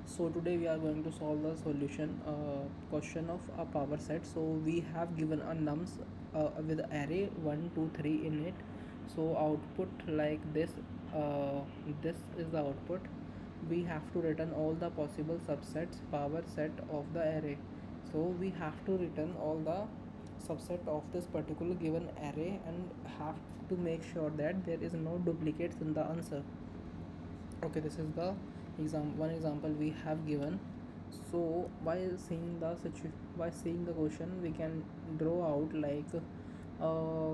So today we are going to solve the solution question of a power set. So we have given a nums with array 1 2 3 in it. So output like this, this is the output. We have to return all the possible subsets power set of the array. So we have to return all the subset of this particular given array and have to make sure that there is no duplicates in the answer. Okay, this is the one example we have given. So by seeing the question, we can draw out like uh,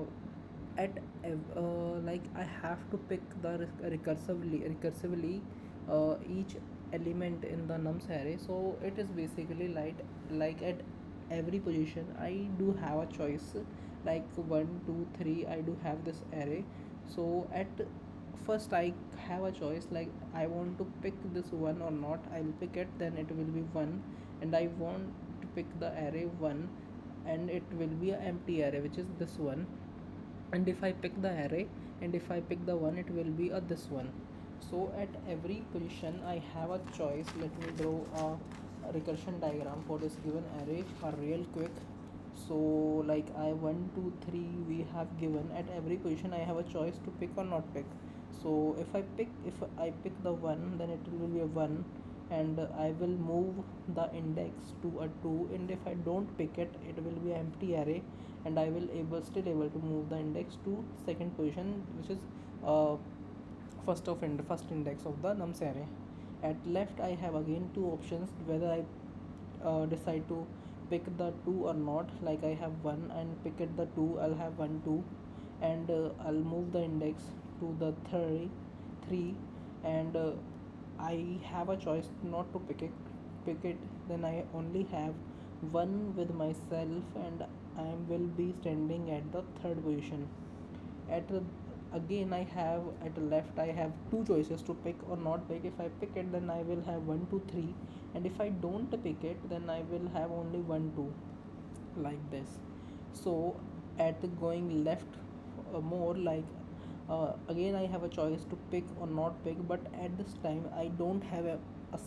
like I have to pick the recursively each element in the nums array. So it is basically like at every position I do have a choice, like 1 2 3 I do have this array. So at first I have a choice, like I want to pick this one or not. I'll pick it, then it will be one. And I want to pick the array one, and it will be an empty array, which is this one. And if I pick the array, and if I pick the one, it will be a this one. So at every position I have a choice. Let me draw a recursion diagram for this given array real quick. So like I 1 2 3 we have given, at every position I have a choice to pick or not pick. So if I pick the one, then it will be a one, and I will move the index to a 2. And if I don't pick it, it will be an empty array, and I will still able to move the index to second position, which is uh, first index of the nums array. At left I have again two options, whether I decide to pick the 2 or not. Like I have 1 and pick it the 2, I'll have 1 2. And I'll move the index to the 3. And I have a choice not to pick it. Then I only have 1 with myself, and I will be standing at the third position. At again I have at the left I have two choices to pick or not pick. If I pick it, then I will have 1 2 3. And if I don't pick it, then I will have only 1 2, like this. So at the going left more, like again I have a choice to pick or not pick, but at this time I don't have a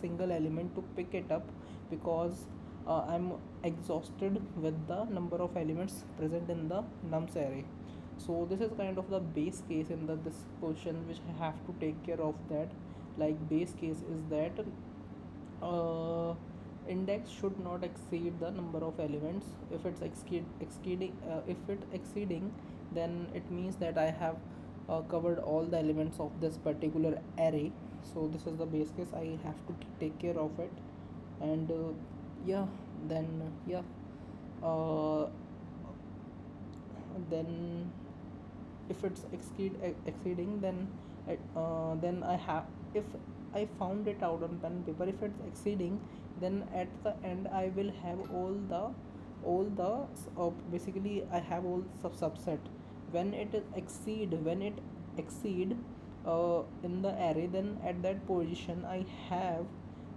single element to pick it up, because I'm exhausted with the number of elements present in the nums array. So this is kind of the base case in this position which I have to take care of. That, like, base case is that uh, index should not exceed the number of elements. If it's exceeding, then it means that I have covered all the elements of this particular array. So this is the base case, I have to take care of it. And yeah then yeah uh, then if it's exceeding, then I have, if I found it out on pen and paper, if it's exceeding, then at the end I will have all the basically I have all subset. When it exceed in the array, then at that position I have,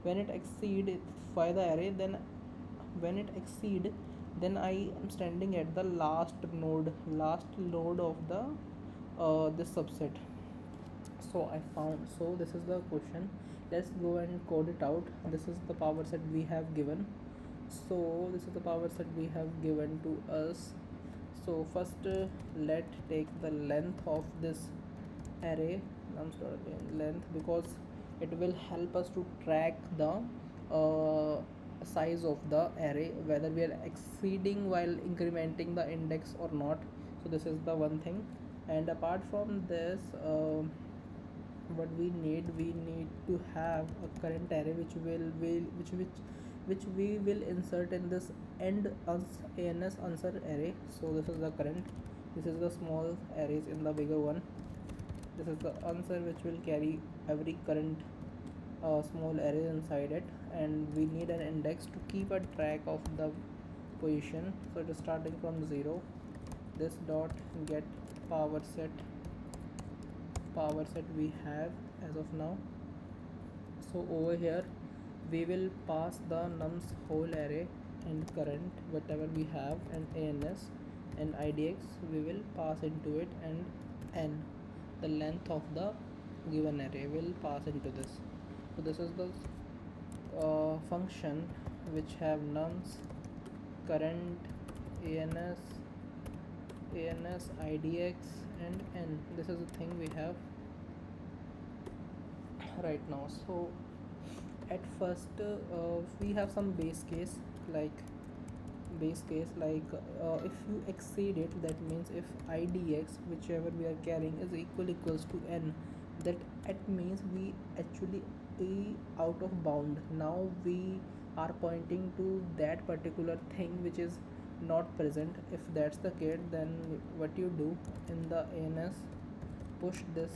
when it exceed by the array, then when it exceed, then I am standing at the last node of the this subset. So I found, so this is the question. Let's go and code it out. This is the power set we have given. So this is the power set we have given to us. So first, let take the length of this array. I'm sorry, length, because it will help us to track the size of the array, whether we are exceeding while incrementing the index or not. So this is the one thing. And apart from this, what we need to have a current array which we will insert in this ans answer array. So this is the current, this is the small arrays in the bigger one. This is the answer which will carry every current small array inside it. And we need an index to keep a track of the position. So it is starting from 0. This dot get power set we have as of now. So over here we will pass the nums whole array and current whatever we have, and ans and idx we will pass into it, and n, the length of the given array, will pass into this. So this is the function which have nums current ans idx and n. This is the thing we have right now. So at first we have some base case like if you exceed it, that means if idx whichever we are carrying is equals to n, that it means we actually out of bound. Now we are pointing to that particular thing which is not present. If that's the case, then what you do in the ans, push this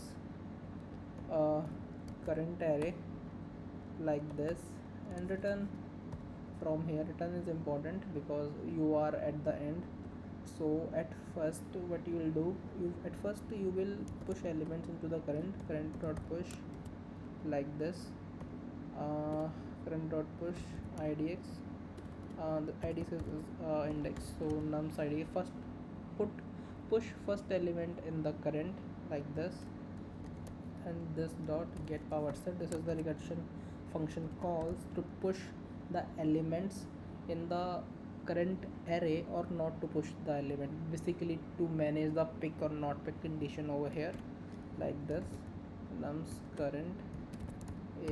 uh, current array like this and return from here. Return is important because you are at the end. So at first what you will do, you will push elements into the current dot push like this, uh, current dot push idx, the idx is index, so nums id. First put push first element in the current like this, and this dot get power set. This is the recursion function calls to push the elements in the current array or not to push the element, basically to manage the pick or not pick condition over here like this. Nums current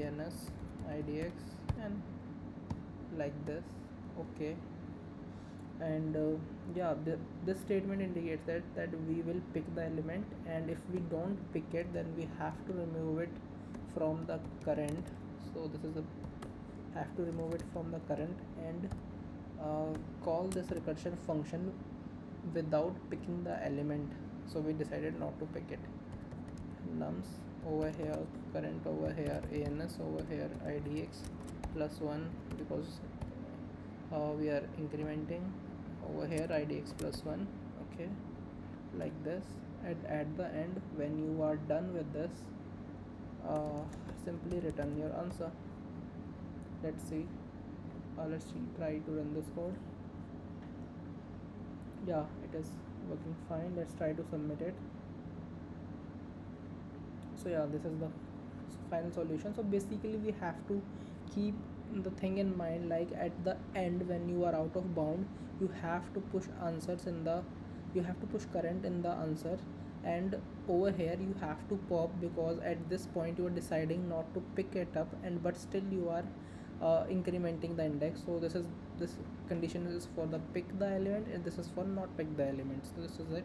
ans idx and like this. Okay. And yeah, this statement indicates that we will pick the element, and if we don't pick it, then we have to remove it from the current. So this is a have to remove it from the current and call this recursion function without picking the element. So we decided not to pick it. Nums over here, current over here, ans over here, idx plus 1, because we are incrementing over here idx plus 1. Okay, like this. And at the end, when you are done with this, uh, simply return your answer. Let's see. Let's see, try to run this code. Yeah, it is working fine. Let's try to submit it. So yeah, this is the final solution. So basically we have to keep the thing in mind, like at the end when you are out of bound, you have to push answers in the you have to push current in the answer, and over here you have to pop, because at this point you are deciding not to pick it up, and but still you are incrementing the index. So this condition is for the pick the element, and this is for not pick the element. So this is it.